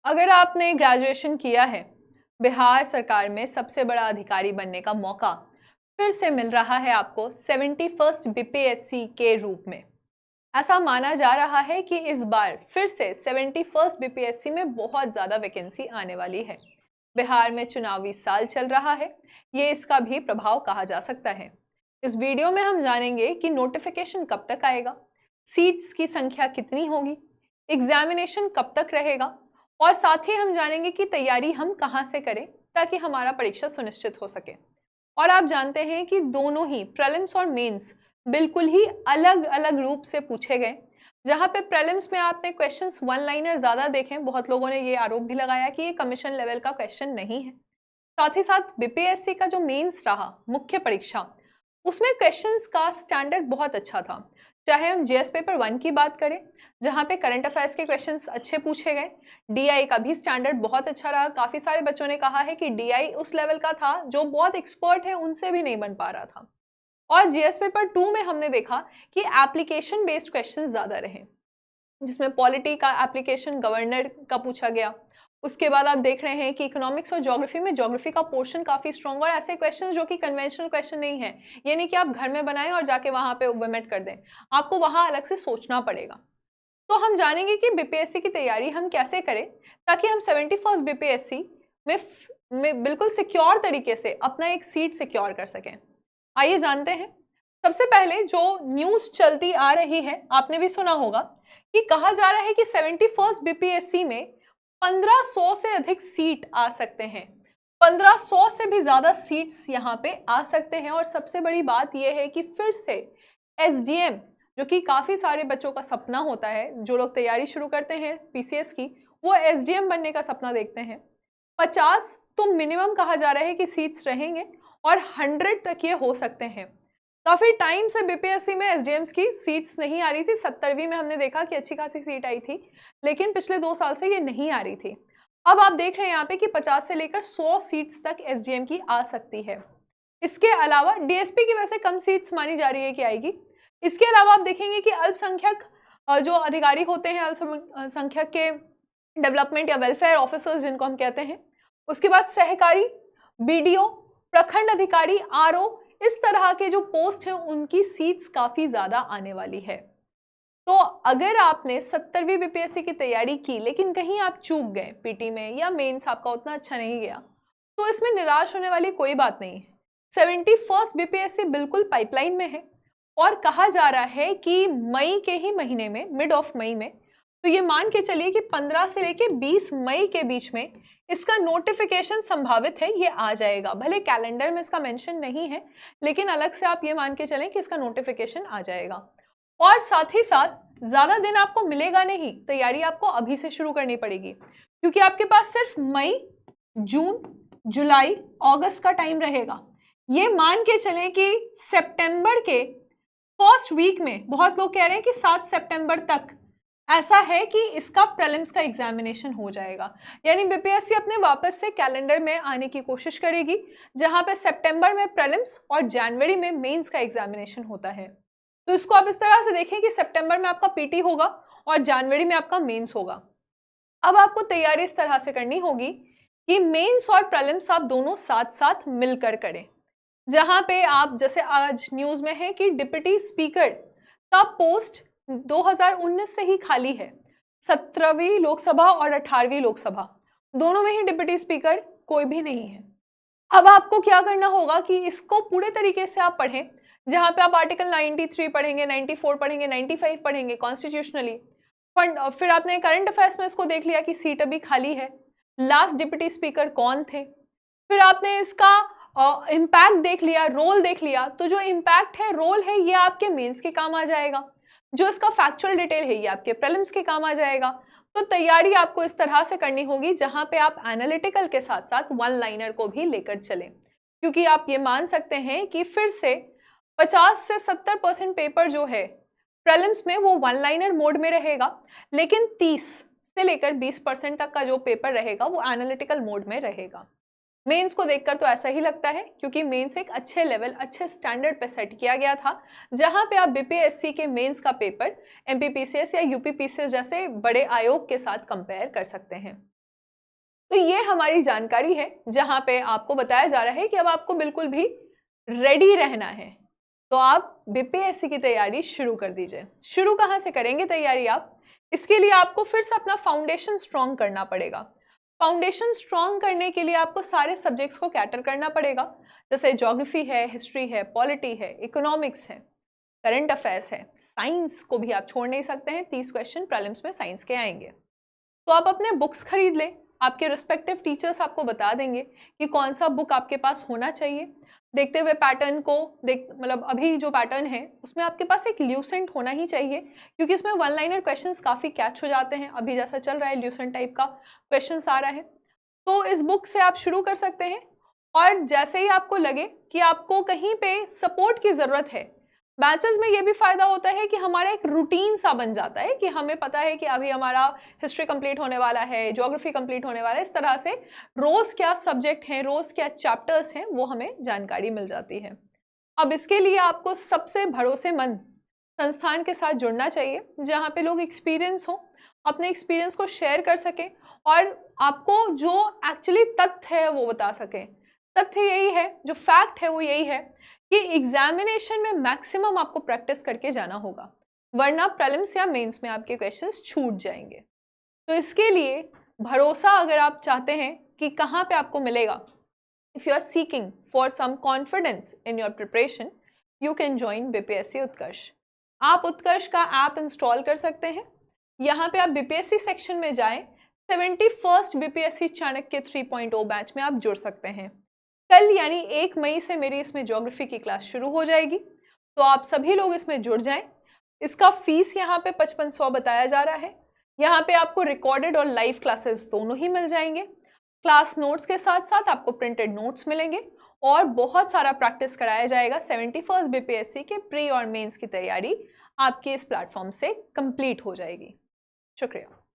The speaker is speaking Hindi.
अगर आपने ग्रेजुएशन किया है, बिहार सरकार में सबसे बड़ा अधिकारी बनने का मौका फिर से मिल रहा है आपको 71st बीपीएससी के रूप में। ऐसा माना जा रहा है कि इस बार फिर से 71st बीपीएससी में बहुत ज़्यादा वैकेंसी आने वाली है। बिहार में चुनावी साल चल रहा है, ये इसका भी प्रभाव कहा जा सकता है। इस वीडियो में हम जानेंगे कि नोटिफिकेशन कब तक आएगा, सीट्स की संख्या कितनी होगी, एग्जामिनेशन कब तक रहेगा और साथ ही हम जानेंगे कि तैयारी हम कहाँ से करें ताकि हमारा परीक्षा सुनिश्चित हो सके। और आप जानते हैं कि दोनों ही प्रीलिम्स और मेंस बिल्कुल ही अलग अलग रूप से पूछे गए। जहाँ पे प्रीलिम्स में आपने क्वेश्चंस वन लाइनर ज़्यादा देखे, बहुत लोगों ने ये आरोप भी लगाया कि ये कमीशन लेवल का क्वेश्चन नहीं है। साथ ही साथ बीपीएससी का जो मेंस रहा मुख्य परीक्षा, उसमें क्वेश्चंस का स्टैंडर्ड बहुत अच्छा था। चाहे हम जीएस पेपर 1 की बात करें, जहाँ पे करंट अफेयर्स के क्वेश्चंस अच्छे पूछे गए, डीआई का भी स्टैंडर्ड बहुत अच्छा रहा। काफ़ी सारे बच्चों ने कहा है कि डीआई उस लेवल का था जो बहुत एक्सपर्ट है उनसे भी नहीं बन पा रहा था। और जीएस पेपर 2 में हमने देखा कि एप्लीकेशन बेस्ड क्वेश्चंस ज़्यादा रहे, जिसमें पॉलिटी का एप्लीकेशन गवर्नर का पूछा गया। उसके बाद आप देख रहे हैं कि इकोनॉमिक्स और ज्योग्राफी में ज्योग्राफी का पोर्शन काफ़ी स्ट्रॉन्ग और ऐसे क्वेश्चंस जो कि कन्वेंशनल क्वेश्चन नहीं है। ये नहीं कि आप घर में बनाएं और जाके वहाँ पे वोमिट कर दें, आपको वहाँ अलग से सोचना पड़ेगा। तो हम जानेंगे कि बीपीएससी की तैयारी हम कैसे करें ताकि हम 71st बीपीएससी में बिल्कुल सिक्योर तरीके से अपना एक सीट सिक्योर कर सकें। आइए जानते हैं। सबसे पहले जो न्यूज़ चलती आ रही है, आपने भी सुना होगा कि कहा जा रहा है कि 71st बीपीएससी में 1500 से अधिक सीट आ सकते हैं। 1500 से भी ज़्यादा सीट्स यहाँ पे आ सकते हैं। और सबसे बड़ी बात यह है कि फिर से एसडीएम, जो कि काफ़ी सारे बच्चों का सपना होता है, जो लोग तैयारी शुरू करते हैं पीसीएस की, वो एसडीएम बनने का सपना देखते हैं। 50 तो मिनिमम कहा जा रहा है कि सीट्स रहेंगे और 100 तक ये हो सकते हैं। काफ़ी टाइम से बीपीएससी में एसडीएम्स की सीट्स नहीं आ रही थी। 70वीं में हमने देखा कि अच्छी खासी सीट आई थी, लेकिन पिछले 2 साल से ये नहीं आ रही थी। अब आप देख रहे हैं यहाँ पे कि 50 से लेकर 100 सीट्स तक एसडीएम की आ सकती है। इसके अलावा डीएसपी की वैसे कम सीट्स मानी जा रही है कि आएगी। इसके अलावा आप देखेंगे कि अल्पसंख्यक जो अधिकारी होते हैं, अल्पसंख्यक के डेवलपमेंट या वेलफेयर ऑफिसर्स जिनको हम कहते हैं, उसके बाद सहकारी, बीडीओ, प्रखंड अधिकारी, आरओ, इस तरह के जो पोस्ट हैं उनकी सीट्स काफ़ी ज़्यादा आने वाली है। तो अगर आपने 70वीं बीपीएससी की तैयारी की लेकिन कहीं आप चूक गए पीटी में या मेंस आपका उतना अच्छा नहीं गया, तो इसमें निराश होने वाली कोई बात नहीं है। 71st बीपीएससी बिल्कुल पाइपलाइन में है और कहा जा रहा है कि मई के ही महीने में, मिड ऑफ मई में, तो ये मान के चलिए कि 15 से लेके 20 मई के बीच में इसका नोटिफिकेशन संभावित है, ये आ जाएगा। भले कैलेंडर में इसका मेंशन नहीं है, लेकिन अलग से आप ये मान के चलें कि इसका नोटिफिकेशन आ जाएगा। और साथ ही साथ ज़्यादा दिन आपको मिलेगा नहीं, तैयारी आपको अभी से शुरू करनी पड़ेगी, क्योंकि आपके पास सिर्फ मई, जून, जुलाई, अगस्त का टाइम रहेगा। ये मान के चलें कि सितंबर के फर्स्ट वीक में, बहुत लोग कह रहे हैं कि 7 सितंबर तक ऐसा है कि इसका प्रीलिम्स का एग्जामिनेशन हो जाएगा। यानी बीपीएससी अपने वापस से कैलेंडर में आने की कोशिश करेगी, जहां पे सितंबर में प्रीलिम्स और जनवरी में मेंस का एग्जामिनेशन होता है। तो इसको आप इस तरह से देखें कि सितंबर में आपका पीटी होगा और जनवरी में आपका मेंस होगा। अब आपको तैयारी इस तरह से करनी होगी कि मेंस और प्रीलिम्स आप दोनों साथ साथ मिलकर करें। जहां पे आप, जैसे आज न्यूज़ में है कि डिप्टी स्पीकर का पोस्ट 2019 से ही खाली है। 17वीं लोकसभा और 18वीं लोकसभा दोनों में ही डिप्टी स्पीकर कोई भी नहीं है। अब आपको क्या करना होगा कि इसको पूरे तरीके से आप पढ़ें, जहां पे आप आर्टिकल 93 पढ़ेंगे, 94 पढ़ेंगे, 95 पढ़ेंगे कॉन्स्टिट्यूशनली। फिर आपने करंट अफेयर्स में इसको देख लिया कि सीट अभी खाली है, लास्ट डिप्टी स्पीकर कौन थे, फिर आपने इसका इम्पैक्ट देख लिया, रोल देख लिया। तो जो इम्पैक्ट है, रोल है, ये आपके मेंस के काम आ जाएगा। जो इसका फैक्चुअल डिटेल है, ये आपके प्रीलिम्स के काम आ जाएगा। तो तैयारी आपको इस तरह से करनी होगी जहां पे आप एनालिटिकल के साथ साथ वन लाइनर को भी लेकर चलें, क्योंकि आप ये मान सकते हैं कि फिर से 50 से 70% पेपर जो है प्रीलिम्स में वो वन लाइनर मोड में रहेगा, लेकिन 30 से लेकर 20% तक का जो पेपर रहेगा वो एनालिटिकल मोड में रहेगा। मेंस को देखकर तो ऐसा ही लगता है, क्योंकि मेंस एक अच्छे लेवल, अच्छे स्टैंडर्ड पे सेट किया गया था, जहां पे आप बीपीएससी के मेंस का पेपर एमपीपीसीएस या यूपीपीसीएस जैसे बड़े आयोग के साथ कंपेयर कर सकते हैं। तो ये हमारी जानकारी है जहां पे आपको बताया जा रहा है कि अब आपको बिल्कुल भी रेडी रहना है, तो आप बीपीएससी की तैयारी शुरू कर दीजिए। शुरू कहाँ से करेंगे तैयारी आप? इसके लिए आपको फिर से अपना फाउंडेशन स्ट्रॉन्ग करना पड़ेगा। फाउंडेशन स्ट्रॉन्ग करने के लिए आपको सारे सब्जेक्ट्स को कैटर करना पड़ेगा, जैसे ज्योग्राफी है, हिस्ट्री है, पॉलिटी है, इकोनॉमिक्स है, करंट अफेयर्स है, साइंस को भी आप छोड़ नहीं सकते हैं। 30 क्वेश्चन प्रीलिम्स में साइंस के आएंगे। तो आप अपने बुक्स खरीद लें, आपके रिस्पेक्टिव टीचर्स आपको बता देंगे कि कौन सा बुक आपके पास होना चाहिए। देखते हुए पैटर्न को मतलब अभी जो पैटर्न है उसमें आपके पास एक ल्यूसेंट होना ही चाहिए, क्योंकि इसमें वन लाइनर क्वेश्चंस काफ़ी कैच हो जाते हैं। अभी जैसा चल रहा है ल्यूसेंट टाइप का क्वेश्चंस आ रहा है, तो इस बुक से आप शुरू कर सकते हैं। और जैसे ही आपको लगे कि आपको कहीं पे सपोर्ट की ज़रूरत है, बैचेस में ये भी फ़ायदा होता है कि हमारा एक रूटीन सा बन जाता है कि हमें पता है कि अभी हमारा हिस्ट्री कंप्लीट होने वाला है, ज्योग्राफी कंप्लीट होने वाला है। इस तरह से रोज़ क्या सब्जेक्ट हैं, रोज़ क्या चैप्टर्स हैं, वो हमें जानकारी मिल जाती है। अब इसके लिए आपको सबसे भरोसेमंद संस्थान के साथ जुड़ना चाहिए, जहाँ पे लोग एक्सपीरियंस हो, अपने एक्सपीरियंस को शेयर कर सकें और आपको जो एक्चुअली तथ्य है वो बता सकें। तथ्य यही है, जो फैक्ट है वो यही है कि एग्जामिनेशन में मैक्सिमम आपको प्रैक्टिस करके जाना होगा, वरना प्रीलिम्स या मेंस में आपके क्वेश्चंस छूट जाएंगे। तो इसके लिए भरोसा अगर आप चाहते हैं कि कहाँ पे आपको मिलेगा, if you are seeking for some confidence in your preparation, you can join BPSC Utkarsh. आप उत्कर्ष का ऐप इंस्टॉल कर सकते हैं। यहाँ पे आप बीपीएससी सेक्शन में जाएं, 71st बीपीएससी चाणक्य 3.0 बैच में आप जुड़ सकते हैं। कल यानी 1 मई से मेरी इसमें ज्योग्राफी की क्लास शुरू हो जाएगी, तो आप सभी लोग इसमें जुड़ जाएं। इसका फीस यहाँ पे 5500 बताया जा रहा है। यहाँ पे आपको रिकॉर्डेड और लाइव क्लासेस दोनों ही मिल जाएंगे। क्लास नोट्स के साथ साथ आपको प्रिंटेड नोट्स मिलेंगे और बहुत सारा प्रैक्टिस कराया जाएगा। 71st बीपीएससी के प्री और मेंस की तैयारी आपकी इस प्लेटफॉर्म से कंप्लीट हो जाएगी। शुक्रिया।